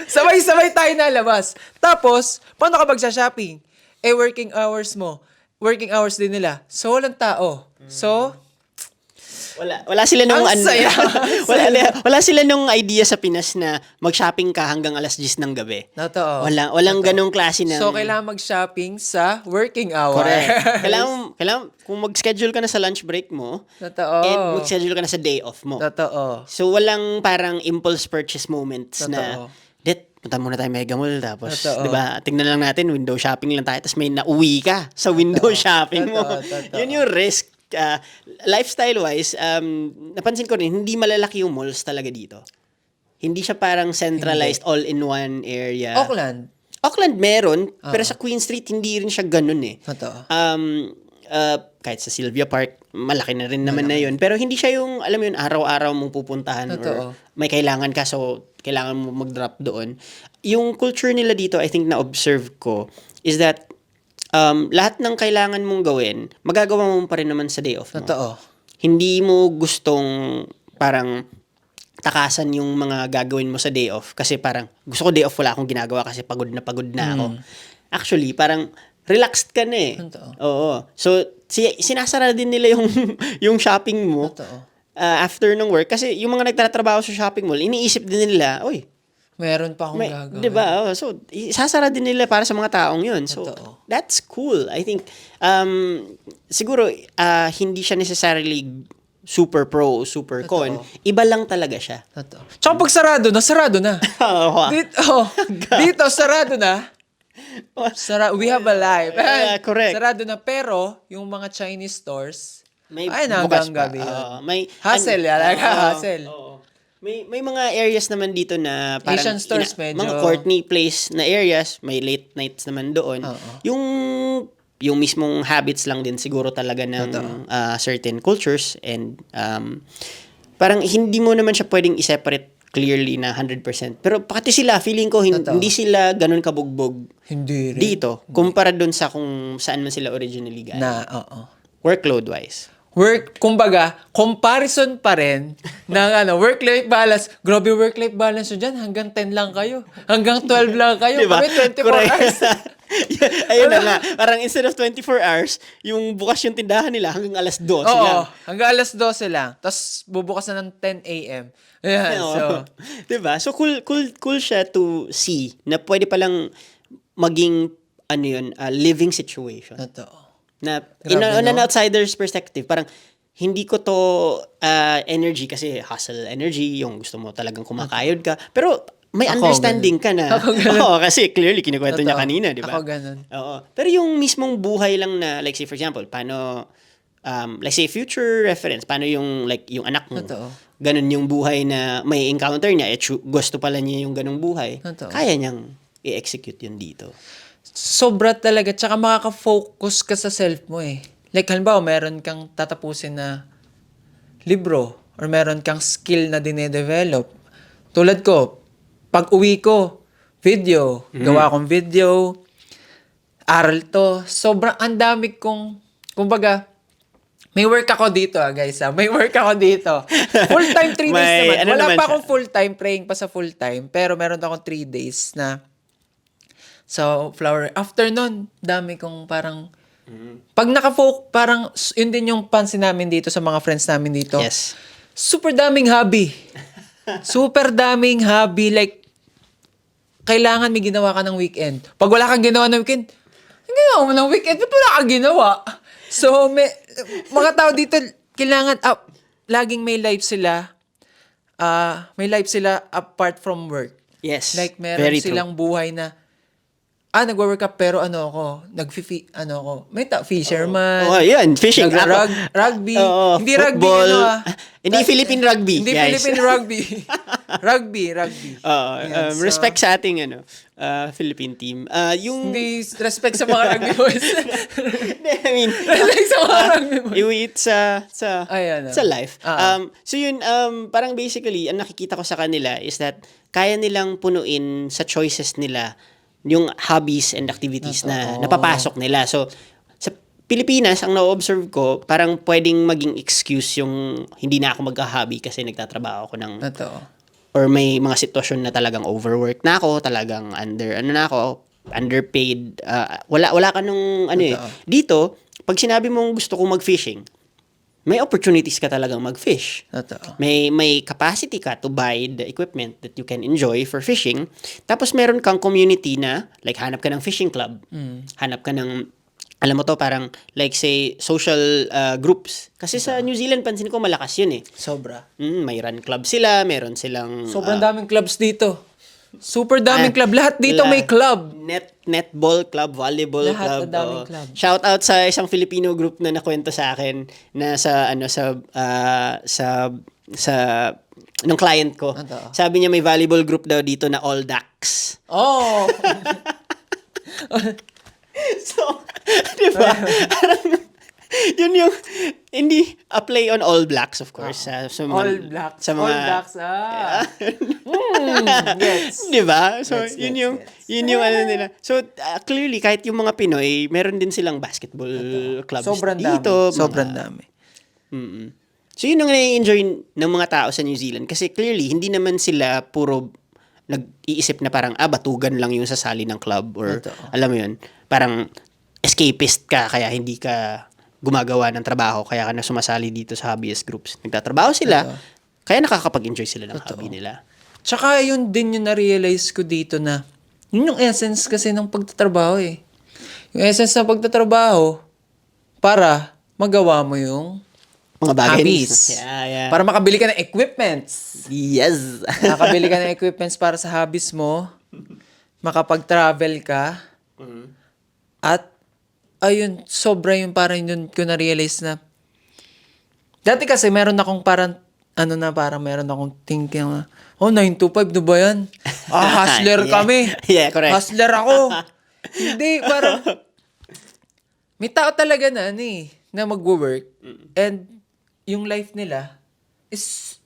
Sabay-sabay tayo nalabas. Tapos, paano ka magsha-shopping? Working hours mo. Working hours din nila. So, walang tao. So, Wala sila nung Ang saya. wala sila nung idea sa Pinas na mag-shopping ka hanggang alas 10 ng gabi. Totoo. Walang ganung klase ng So, kailangan mag-shopping sa working hour. correct. Kailangan kung mag-schedule ka na sa lunch break mo, Totoo. and mag-schedule ka na sa day off mo. Totoo. So walang parang impulse purchase moments Totoo. na punta muna tayo Mega Mall tapos Totoo. 'di ba? Tingnan lang natin window shopping lang tayo tapos may nauwi ka sa window shopping mo. Totoo. Yun yung risk. Lifestyle wise, napansin ko rin hindi malalaki yung malls talaga dito. Hindi siya parang centralized all in one area. Auckland meron, pero sa Queen Street hindi rin siya ganun eh. Totoo. Kahit sa Sylvia Park, malaki na rin naman na yun. Pero hindi siya yung, alam mo yun, araw-araw mong pupuntahan Totoo. or may kailangan ka, so kailangan mo mag-drop doon. Yung culture nila dito, I think na-observe ko, is that lahat ng kailangan mong gawin, magagawa mo pa rin naman sa day off mo. Totoo. Hindi mo gustong parang takasan yung mga gagawin mo sa day off kasi parang gusto ko day off wala akong ginagawa kasi pagod na ako. Actually, parang relaxed ka na eh. Totoo. Oo. So, sinasara din nila yung yung shopping mo Totoo. After ng work kasi yung mga nagtatrabaho sa shopping mall, iniisip din nila, oy, Meron pa akong gagawin. 'di ba? Oh, so, isasara din nila para sa mga taong 'yun. So, Totoo. that's cool. I think siguro hindi siya necessarily super pro, super con. Iba lang talaga siya. Totoo. Tsaka pag sarado na. Dito, sarado na. We have a life. Yeah, correct. Sarado na. Pero, yung mga Chinese stores, May ay, bukas hanggang pa. gabi yun. May Hustle, hustle. Oo. May mga areas naman dito na parang Asian stores medyo- mga Courtney Place na areas, may late nights naman doon. Oo. Yung mismong habits lang din siguro talaga ng certain cultures and parang hindi mo naman siya pwedeng i-separate clearly na 100%. Pero pati sila, feeling ko, Totoo. hindi sila ganun kabugbog Hindi rin. dito kumpara doon sa kung saan man sila originally galing. Workload-wise. Kumbaga, comparison pa rin ng work-life balance. Grabe work-life balance nyo dyan. Hanggang 10 lang kayo. Hanggang 12 lang kayo. Diba? Kami 24 Correct. hours. Ayun na nga. Parang instead of 24 hours, yung bukas yung tindahan nila hanggang alas 12 lang. Oo. Hanggang alas 12 lang. Tapos bubukas na ng 10 a.m. Ayan. Oo. So, diba? So cool siya to see na pwede palang maging living situation. totoo. Na Grabe, on an no? outsider's perspective, parang hindi ko to energy kasi hustle energy, yung gusto mo talagang kumakayod ka. Pero may Ako, understanding ka na. Ako, ganun. Oo, kasi clearly kinukwento niya Totoo. kanina, di ba? Ako ganun. Oo. Pero yung mismong buhay lang na, like say for example, paano, like say future reference, paano yung like yung anak mo, Totoo. ganun yung buhay na may encounter niya, gusto pala niya yung ganung buhay, Totoo. kaya niyang i-execute yun dito. Sobra talaga. Tsaka makaka-focus ka sa self mo eh. Like, halimbawa, meron kang tatapusin na libro or meron kang skill na dinedevelop. Tulad ko, pag uwi ko, video. Gawa akong video. Aral to. Sobrang ang dami kong, kumbaga, may work ako dito guys. May work ako dito. Full-time 3 days naman. Ano Wala naman pa siya? akong full-time, praying pa sa full-time. Pero meron akong 3 days na so, flower. After nun, dami kong parang, pag parang, yun din yung pansin namin dito sa mga friends namin dito. Yes. Super daming hobby. Super daming hobby. Like, kailangan may ginawa ka ng weekend. Pag wala kang ginawa ng weekend, ginawa mo ng weekend, ba't wala kang ginawa? So, mga tao dito, kailangan, laging may life sila. May life sila apart from work. Yes. Like, meron Very true. silang buhay na, nagwo-work ka, pero fisherman. Oh, yun, fishing. Rugby. Oo, Hindi rugby, football. Hindi Philippine rugby, Hindi guys. Philippine rugby. rugby. Oo, Ayan, so, respect sa ating Philippine team. Yung Hindi respect sa mga rugby boys. I mean, Respect sa mga rugby boys. iwit sa Ayan, sa life. Oo. So yun, parang basically, ang nakikita ko sa kanila is that kaya nilang punuin sa choices nila yung hobbies and activities na napapasok nila. So, sa Pilipinas, ang na-observe ko, parang pwedeng maging excuse yung hindi na ako mag-hobby kasi nagtatrabaho ako ng Totoo. or may mga sitwasyon na talagang overwork na ako, talagang underpaid. Wala ka nung Totoo. Dito, pag sinabi mong gusto kong mag-fishing, may opportunities ka talagang mag-fish. Totoo. May capacity ka to buy the equipment that you can enjoy for fishing. Tapos meron kang community na, like hanap ka ng fishing club. Hanap ka ng, alam mo to, parang like say social groups. Kasi sa New Zealand, pansin ko malakas yun eh. Sobra. May run club sila, meron silang Sobrang daming clubs dito. Super daming club. Lahat dito may club. Netball club, volleyball Lahat club. ang daming oo. club. Shout out sa isang Filipino group na nakwento sa akin na sa ng client ko. Totoo. Sabi niya may volleyball group daw dito na All Ducks. Oh! So, di ba? Yun yung hindi apply on All Blacks of course sa mga, All Blacks. sa mga All Blacks. Gets. di ba? So Gets, yun gets. yung ano nila. So clearly kahit yung mga Pinoy, meron din silang basketball clubs Sobrang dito. dami. Sobrang dami. So yun ang nai-enjoy ng mga tao sa New Zealand kasi clearly hindi naman sila puro nag-iisip na parang batugan lang yung sasali ng club or Totoo. alam mo yun, parang escapist ka kaya hindi ka gumagawa ng trabaho kaya ka na sumasali dito sa hobbyist groups. Nagtatrabaho sila, kaya nakakapag-enjoy sila ng hobby nila. Tsaka yun din yung na-realize ko dito na yun yung essence kasi ng pagtatrabaho eh. Yung essence ng pagtatrabaho para magawa mo yung Mga bagay. hobbies. Yeah. Para makabili ka ng equipments. Yes. Makabili ka ng equipments para sa hobbies mo. Makapag-travel ka. At ayun, sobra yung parang yun ko na-realize na dati kasi meron akong parang parang meron akong thinking na 9 to 5 na ba yan? Hustler Yeah. kami. Yeah, correct. Hustler ako. Hindi, parang may tao talaga na mag-work and yung life nila is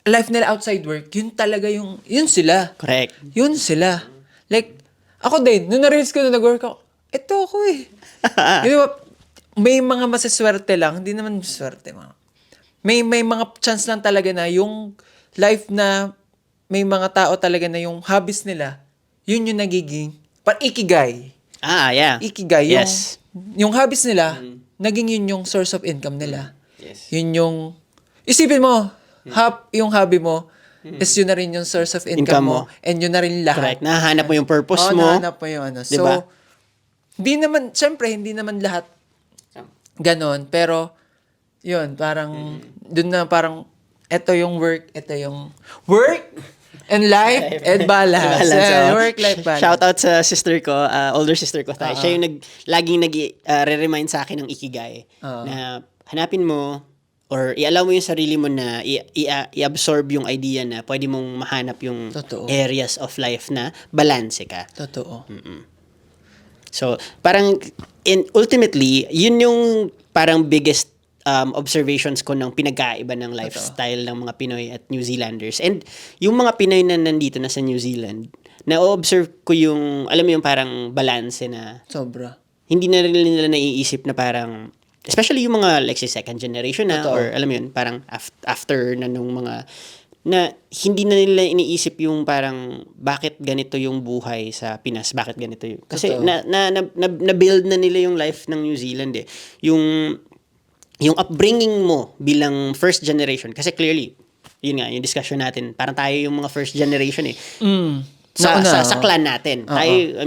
life nila outside work. Yun talaga yun sila. Correct. Yun sila. Like, ako din, nung na-realize ko na nag-work ako, ito ako eh. Di ba, may mga masaswerte lang, hindi naman masaswerte mga. May mga chance lang talaga na yung life na may mga tao talaga na yung hobbies nila, yun yung nagiging, ikigai. Yeah. Ikigai. Yes. Yung hobbies nila, naging yun yung source of income nila. Yes. Yun yung, isipin mo, yung hobby mo, is yun na rin yung source of income mo, and yun na rin lahat. Correct. Nahanap mo yung purpose mo. Nahanap mo yung ano. So, Diba? hindi naman lahat ganon, pero, yun, parang, dun na parang, eto yung work and life and balance. Balance, Work-life balance. Shout out sa sister ko, older sister ko tayo. Siya yung laging re-remind sa akin ng ikigai. Na hanapin mo or i-allow mo yung sarili mo na i-absorb yung idea na pwede mong mahanap yung Totoo. areas of life na balanse ka. Totoo. So, parang ultimately, yun yung parang biggest observations ko ng pinagkaiba ng lifestyle ng mga Pinoy at New Zealanders. And yung mga Pinoy na nandito na sa New Zealand, na-observe ko yung, alam mo yung parang balanse na Sobra. hindi na rin nila naiisip na parang, especially yung mga like say second generation na, Totoo. or alam mo yun, parang after na nung mga, na hindi na nila iniisip yung parang bakit ganito yung buhay sa Pinas, bakit ganito yung, kasi Totoo. na-build na nila yung life ng New Zealand eh. Yung upbringing mo bilang first generation, kasi clearly, yun nga, yung discussion natin, parang tayo yung mga first generation eh. Sa clan natin. Tayo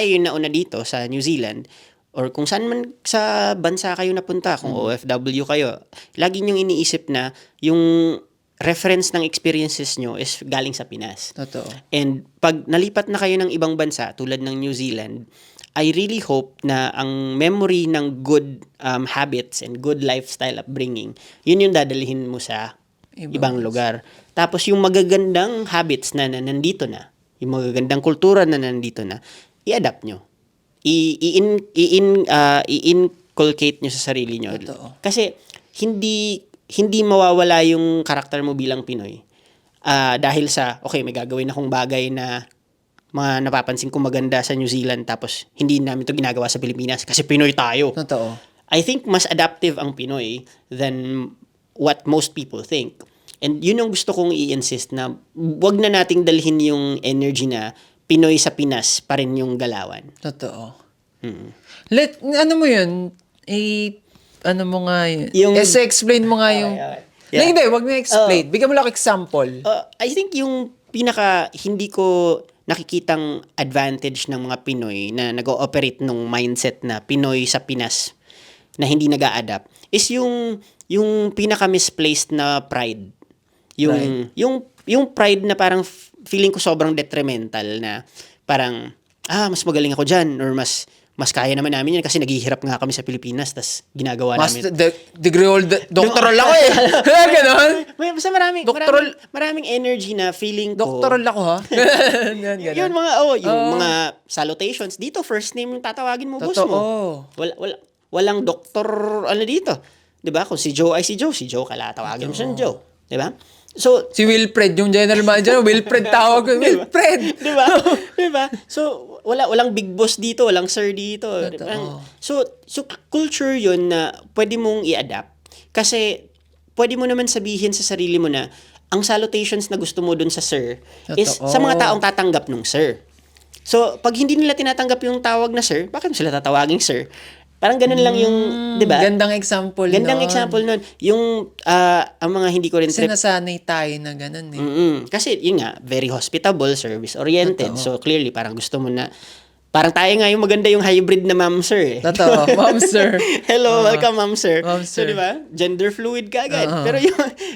yung nauna dito sa New Zealand, or kung saan man sa bansa kayo napunta, kung OFW kayo, lagi niyong iniisip na yung reference ng experiences nyo is galing sa Pinas. Totoo. And pag nalipat na kayo ng ibang bansa, tulad ng New Zealand, I really hope na ang memory ng good habits and good lifestyle upbringing, yun yung dadalhin mo sa ibang lugar. Tapos yung magagandang habits na nandito na, yung magagandang kultura na nandito na, i-adapt nyo. I-inculcate nyo sa sarili nyo. Totoo. Kasi hindi mawawala yung karakter mo bilang Pinoy. Dahil sa, okay, may gagawin akong bagay na mga napapansin kong maganda sa New Zealand tapos hindi namin to ginagawa sa Pilipinas kasi Pinoy tayo. Totoo. I think mas adaptive ang Pinoy than what most people think. And yun ang gusto kong i-insist na wag na nating dalhin yung energy na Pinoy sa Pinas pa rin yung galawan. Totoo. Ano mo yun, ano mo nga yun. Yung- explain mo nga yung... Okay. Na, hindi, wag mo explain. Bigyan mo lang example. I think yung pinaka hindi ko nakikitang advantage ng mga Pinoy na nag-ooperate nung mindset na Pinoy sa Pinas na hindi nag-a-adapt is yung pinaka misplaced na pride. Yung pride na parang feeling ko sobrang detrimental na parang mas magaling ako diyan or mas kaya naman namin yan kasi naghihirap nga kami sa Pilipinas tas ginagawa namin. Degree holder, doctoral ako eh. Ganon. Basta maraming energy na feeling ko. Doctoral ako ha. Ganon. Yun mga salutations dito first name yung tatawagin mo boss Totoo. mo. Walang doktor ano dito. 'Di ba? Kung si Joe ay si Joe kala tawagin mo siyang Joe, 'di ba? So Si Wilfred, yung general manager, Wilfred tawag ko. Wilfred! 'di ba? 'Di ba? So walang big boss dito, walang sir dito. So culture 'yun na pwede mong i-adapt kasi pwede mo naman sabihin sa sarili mo na ang salutations na gusto mo dun sa sir is sa mga taong tatanggap nung sir. So pag hindi nila tinatanggap yung tawag na sir, bakit mo sila tatawaging sir? Parang ganun lang yung, 'di ba? Gandang example Example nun. Yung ang mga hindi ko rin Kasi nasanay tayo na ganun eh. Kasi yun nga, very hospitable, service-oriented. So clearly, parang gusto mo na, parang tayo nga yung maganda yung hybrid na ma'am sir eh. Totoo. Ma'am sir. Hello, welcome ma'am sir. Ma'am, So sir. di ba? Gender fluid ka agad. Pero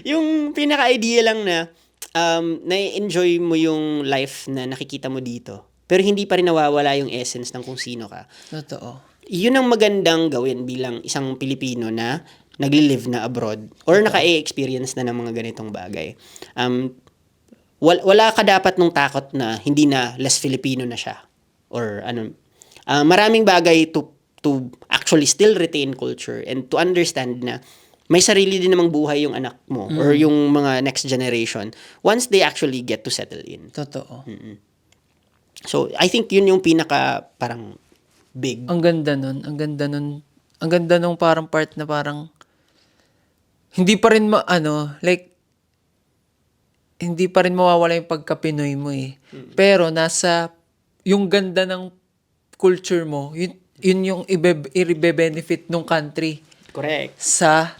yung pinaka-idea lang na na-enjoy mo yung life na nakikita mo dito. Pero hindi pa rin nawawala yung essence ng kung sino ka. Totoo. Yun ang magandang gawin bilang isang Pilipino na nagli-live na abroad or naka-experience na ng mga ganitong bagay. Wala ka dapat nung takot na hindi na less Filipino na siya or ano. Maraming bagay to actually still retain culture and to understand na may sarili din namang buhay yung anak mo or yung mga next generation once they actually get to settle in. Totoo. So, I think yun yung pinaka parang big. Ang ganda nun. Ang ganda nung parang part na parang hindi pa rin hindi pa rin mawawala yung pagka-Pinoy mo eh. Pero nasa yung ganda ng culture mo, yun yung i-benefit ng country Correct. sa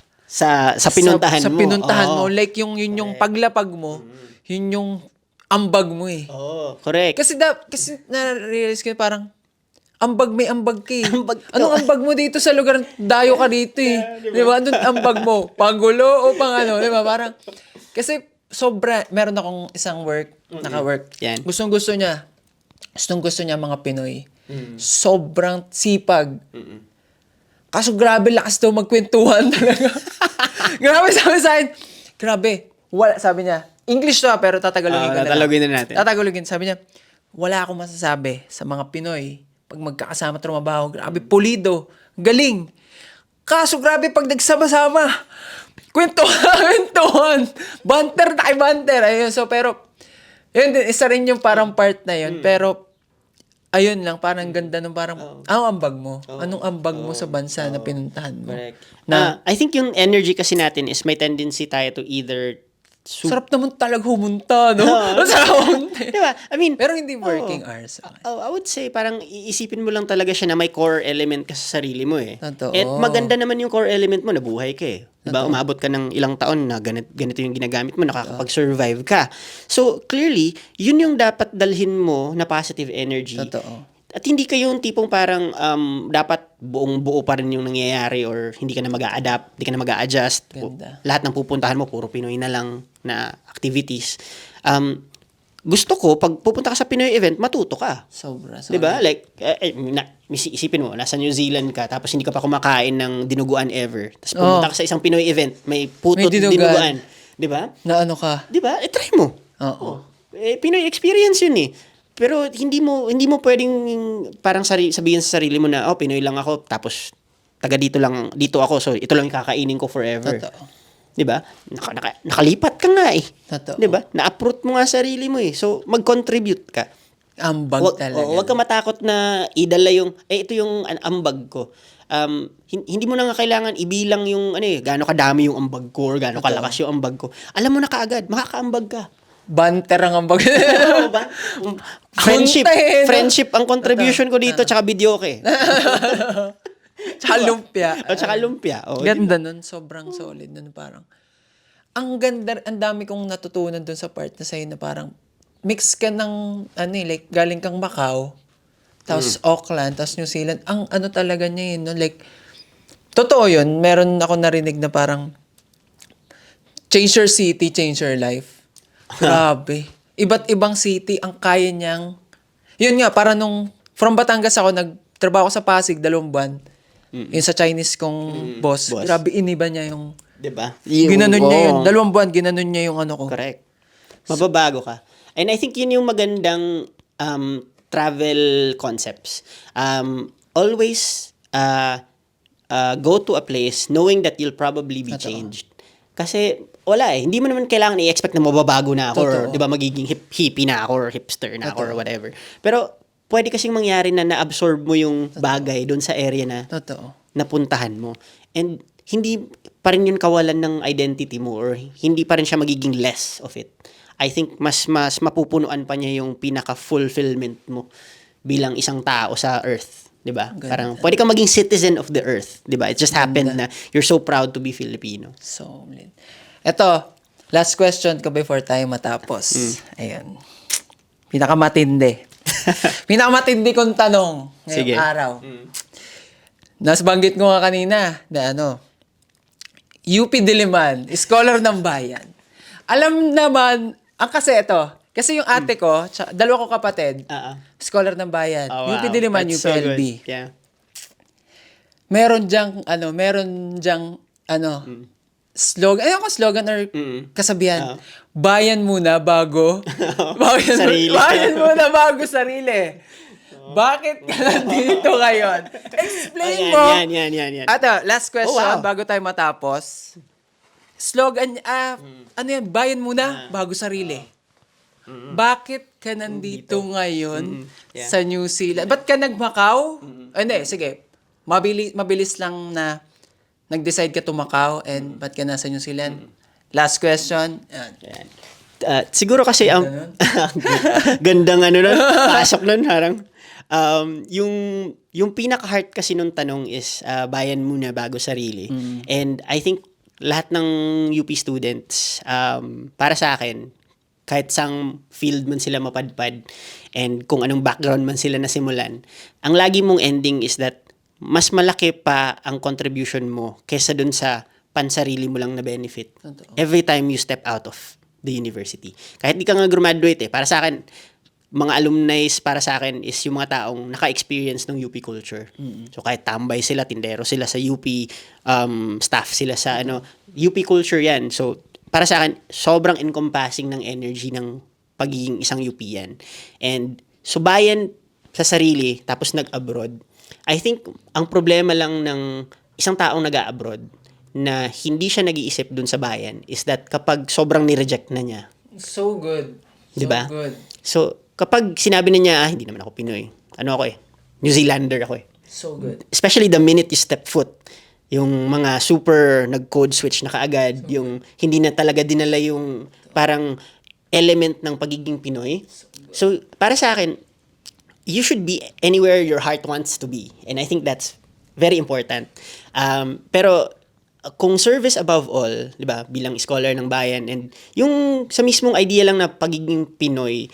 Pinuntahan mo. Sa pinuntahan mo. Oo. Like yun yung paglapag mo, yun yung ambag mo eh. Oh, correct. Kasi na-realize ko parang may ambag ka eh. Ambag. Anong ambag mo dito sa lugar? Dayo ka dito eh. Di ba? Anong ambag mo? Panggulo o pang ano? Di ba? Parang, kasi meron akong isang naka-work. Yan. Gustong-gusto niya mga Pinoy. Sobrang sipag. Kaso grabe lakas daw magkwentuhan talaga. Grabe sabi sa akin. Grabe. Sabi niya, English to pero tatagalogin ko na lang. tatalogin na natin. Tatalogin. Sabi niya, wala akong masasabi sa mga Pinoy pag magkakasama trumabaho. Grabe, pulido. Galing. Kaso grabe pag nagsama-sama. Kwentuhan. Banter na kay banter. Ayun, pero, yun din, isa rin yung parang part na yun. Pero, ayun lang, parang ganda nung parang, ambag mo? Anong ambag mo sa bansa na pinuntahan mo? Correct. I think yung energy kasi natin is may tendency tayo to either Sarap naman talaga humunta, no? Sarap humunta. Diba? I mean, Pero hindi working hours. I would say parang iisipin mo lang talaga siya na may core element ka sa sarili mo eh. Totoo. At maganda naman yung core element mo, nabuhay ka eh. Diba? Umabot ka ng ilang taon na ganito yung ginagamit mo, nakakapag-survive ka. So, clearly, yun yung dapat dalhin mo na positive energy. Totoo. At hindi kayo yung tipong parang dapat buong buo pa rin yung nangyayari or hindi ka na mag-a-adapt, hindi ka na mag-a-adjust. Ganda. Lahat ng pupuntahan mo, puro Pinoy na lang na activities. Gusto ko, pag pupunta ka sa Pinoy event, matuto ka. Sobra. Diba? Like, isipin mo, nasa New Zealand ka, tapos hindi ka pa kumakain ng dinuguan ever. Tapos pumunta ka sa isang Pinoy event, may putot May dinuguan. Diba? Na ano ka? Diba? Try mo. Oo. Pinoy experience yun eh. Pero hindi mo pwedeng parang sabihin sa sarili mo na, Pinoy lang ako, tapos dito ako, so ito lang yung kakainin ko forever. Totoo. 'Di ba? Nakalipat ka nga eh. Totoo. 'Di ba? Na-uproot mo nga sarili mo eh. So mag-contribute ka. Ambag talaga. Huwag ka matakot na idala yung ito yung ambag ko. Hindi mo na nga kailangan ibilang yung gaano kadami yung ambag ko or gaano kalakas yung ambag ko. Alam mo na kaagad, makakaambag ka. Banter ang ambag. Oo ba? Friendship Content. ang contribution ko dito tsaka video okay. Tsaka lumpia. O, tsaka lumpia. O, Ganda nun. Sobrang solid nun. Parang, ang ganda, ang dami kong natutunan dun sa part na sa'yo na parang, mix ka ng, like, galing kang Macau, tapos Auckland, tapos New Zealand. Ang ano talaga niya yun, no? Like, totoo yun. Meron ako narinig na parang, change your city, change your life. Grabe. Iba't ibang city ang kaya niyang, yun nga, para nung, from Batangas ako, nagtrabaho ko sa Pasig, 2 buwan. Yung sa Chinese kong boss. Boss. Grabe, iniba niya yung, diba? ginanon niya yun. Oo. 2 buwan, ginanon niya yung ano ko. Correct. Mababago ka. And I think yun yung magandang travel concepts. Always go to a place knowing that you'll probably be changed. Kasi wala eh. Hindi mo naman kailangan i-expect na mababago na ako or Totoo. 'di ba magiging hippie na ako or hipster na ako or whatever. Pero pwede kasing mangyari na na-absorb mo yung bagay doon sa area na Totoo. napuntahan mo. And hindi pa rin yun kawalan ng identity mo or hindi pa rin siya magiging less of it. I think mas mapupunuan pa niya yung pinaka-fulfillment mo bilang isang tao sa earth. 'Di ba? Parang pwede kang maging citizen of the earth. 'Di ba? It just happened na you're so proud to be Filipino. So, eto, last question ko before tayo matapos. Ayan. Pinakamatindi. Pinakamatindi kong tanong ngayong Sige. araw. Nasbanggit ko nga kanina na UP Diliman, scholar ng bayan. Alam naman, kasi kasi yung ate ko, 2 ko kapatid, scholar ng bayan. Oh, UP wow. Diliman, That's so UPLB. good. Yeah. Meron diyang slogan, ayun ko slogan or kasabihan. Bayan muna bago. Sarili. Bayan muna bago sarili. Bakit ka nandito ngayon? Explain mo. Yan. Ato, last question Oh, wow. bago tayo matapos. Slogan, ano yan? Bayan muna bago sarili. Bakit ka nandito ngayon Yeah. sa New Zealand? Ba't ka nag-Macau? Hindi, sige. Mabilis lang na nag-decide ka to Macau and ba't ka nasa New Zealand? Last question. Yan. Yan. Siguro kasi ang gandang nun, pasok nun harang. Yung pinaka-heart kasi nung tanong is bayan muna bago sarili. And I think lahat ng UP students, para sa akin, kahit sang field man sila mapadpad and kung anong background man sila nasimulan, ang lagi mong ending is that mas malaki pa ang contribution mo kesa dun sa pansarili mo lang na benefit. Totoo. Every time you step out of the university. Kahit di ka nga graduate para sa akin, mga alumni para sa akin is yung mga taong naka-experience ng UP culture. So kahit tambay sila, tindero sila sa UP, staff sila sa UP culture yan. So para sa akin, sobrang encompassing ng energy ng pagiging isang UP yan. And subayan sa sarili, tapos nag-abroad. I think ang problema lang ng isang taong nag-abroad na hindi siya nag-iisip dun sa bayan is that kapag sobrang ni-reject na niya. So good. So Diba? good. So, kapag sinabi na niya, hindi naman ako Pinoy. Ano ako New Zealander ako So good. Especially the minute you step foot. Yung mga super nag-code switch na kaagad. Yung hindi na talaga dinala yung parang element ng pagiging Pinoy. So, para sa akin, you should be anywhere your heart wants to be. And I think that's very important. Pero, kung service above all, di ba, bilang scholar ng bayan, and yung sa mismong idea lang na pagiging Pinoy,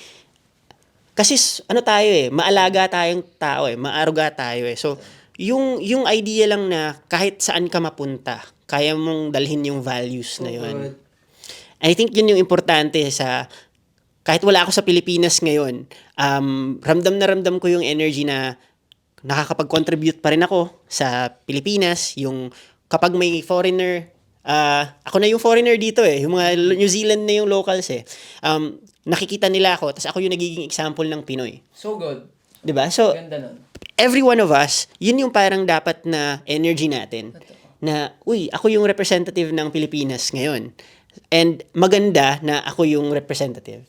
kasi tayo maalaga tayong tao maaruga tayo So, yung idea lang na kahit saan ka mapunta, kaya mong dalhin yung values na yun. Good. I think yun yung importante sa kahit wala ako sa Pilipinas ngayon, ramdam na ramdam ko yung energy na nakakapag-contribute pa rin ako sa Pilipinas. Yung kapag may foreigner, ako na yung foreigner dito yung mga New Zealand na yung locals nakikita nila ako, tapos ako yung nagiging example ng Pinoy. So good. 'Di ba? So, Ganda nun. every one of us, yun yung parang dapat na energy natin. Na, ako yung representative ng Pilipinas ngayon. And maganda na ako yung representative.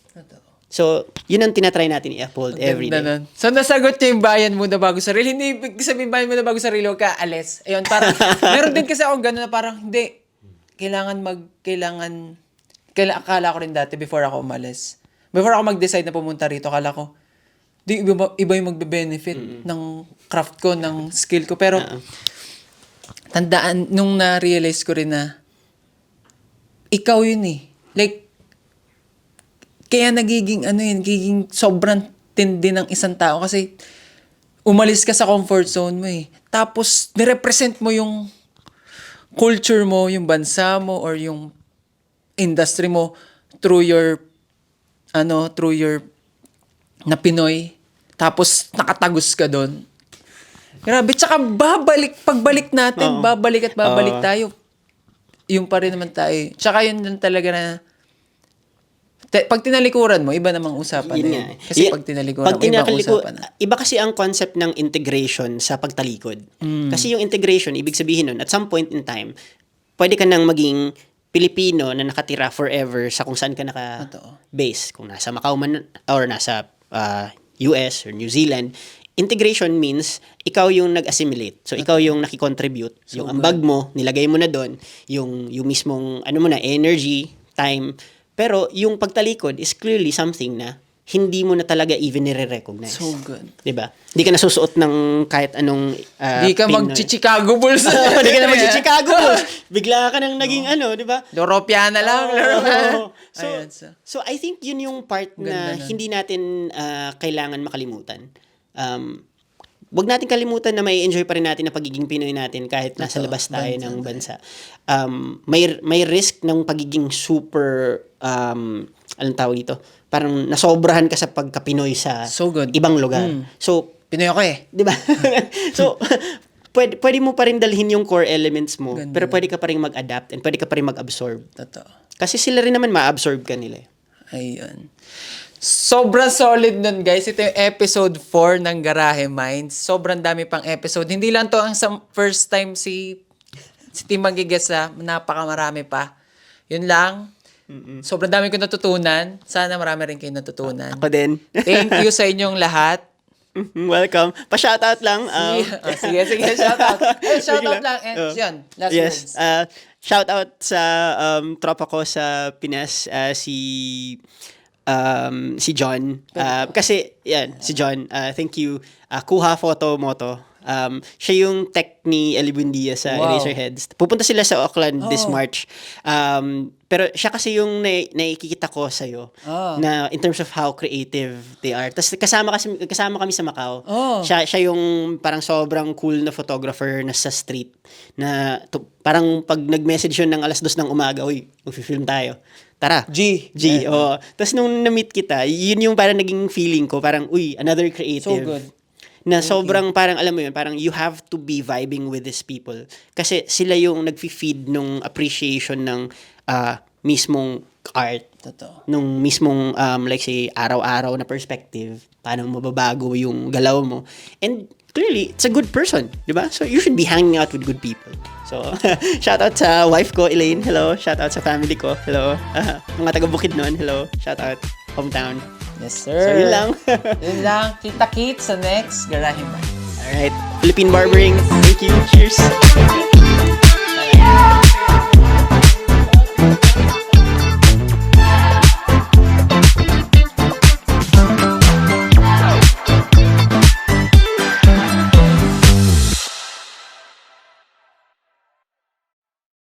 So, yun ang tinatry natin i-uphold every day. Ganda nun. So, nasagot niya yung bayan muna bago sarili. Hindi ibig sabihin bayan muna bago sarili, huwag ka alis. Ayun, parang, meron din kasi ako gano'n na parang, hindi, akala ko rin dati before ako umalis. Before ako mag-decide na pumunta rito, akala ko, iba yung magbe-benefit ng craft ko, ng skill ko. Pero, tandaan, nung na-realize ko rin na, ikaw yun eh. Like, kaya nagiging sobrang tindi ng isang tao kasi umalis ka sa comfort zone mo eh. Tapos, nirepresent mo yung culture mo, yung bansa mo, or yung industry mo through your na Pinoy. Tapos, nakatagos ka doon. Grabe. Tsaka pagbalik natin, babalik tayo. Yung pa rin naman tayo. Tsaka yun lang talaga na, pag tinalikuran mo, iba namang usapan Yun na nga. yun. Kasi pag tinalikuran mo, ibang usapan na. Iba kasi ang concept ng integration sa pagtalikod. Kasi yung integration, ibig sabihin nun, at some point in time, pwede ka nang maging Pilipino na nakatira forever sa kung saan ka naka-base. Kung nasa Macau man or nasa US or New Zealand. Integration means ikaw yung nag-assimilate. So, ikaw yung nakikontribute. Yung ambag mo, nilagay mo na doon. Yung mismong, energy, time. Pero, yung pagtalikod is clearly something na hindi mo na talaga even nire-recognize. So good. Diba? Hindi ka nasusuot ng kahit anong Di ka Pinoy. mag-Chicago Bulls. Hindi ka na mag-Chicago Bulls. Bigla ka nang naging diba? Europeana lang. Europeana. So, Ayan, so, I think yun yung part na Ganda nun. hindi natin kailangan makalimutan. Wag natin kalimutan na may enjoy pa rin natin na pagiging Pinoy natin kahit nasa labas tayo ng bansa. May risk ng pagiging super anong tawag dito? Parang nasobrahan ka sa pagka-Pinoy sa So good. ibang lugar. So, Pinoy ako eh. 'di ba? So, pwede mo pa rin dalhin yung core elements mo, Ganda. pero pwede ka pa rin mag-adapt and pwede ka pa rin mag-absorb. Totoo. Kasi sila rin naman ma-absorb ka nila. Ayun. Sobrang solid nun, guys. Ito yung episode 4 ng Garahe Minds. Sobrang dami pang episode. Hindi lang to ang first time si Tim magigas ha. Napakamarami pa. Yun lang. Sobrang dami ko natutunan. Sana marami rin kayo natutunan. Ako din. Thank you sa inyong lahat. Welcome. Pa-shoutout lang. Sige. Shoutout. Shoutout lang. And yun. Last Yes. words. Shoutout sa tropa ko sa Pinas, si John. Kasi, yan, si John. Thank you. Kuha Photo Moto. Siya yung tech ni Eli Buendia sa Wow. Eraserheads. Pupunta sila sa Auckland this March. Pero siya kasi yung nakikita ko sa'yo na in terms of how creative they are. Tapos kasama kami sa Macau. Siya yung parang sobrang cool na photographer na sa street. Na parang pag nag-message yun ng 2:00 ng umaga, uy, mag-film tayo. Tara. G. Oo. Tapos nung na-meet kita, yun yung parang naging feeling ko. Parang, uy, another creative. So good. Na sobrang parang, alam mo yun, parang you have to be vibing with these people. Kasi sila yung nag-feed nung appreciation ng mismong art. Totoo. Nung mismong, like say, araw-araw na perspective. Paano mababago yung galaw mo. And clearly, it's a good person. Diba? So, you should be hanging out with good people. So, shout out sa wife ko, Elaine. Hello. Shout out sa family ko. Hello. Mga taga Bukidnon. Hello. Shout out. Hometown. Yes, sir. So, yun lang. Yun lang. Kita-kits sa next Garahe Minds. Alright. Philippine Barbering. Thank you. Cheers.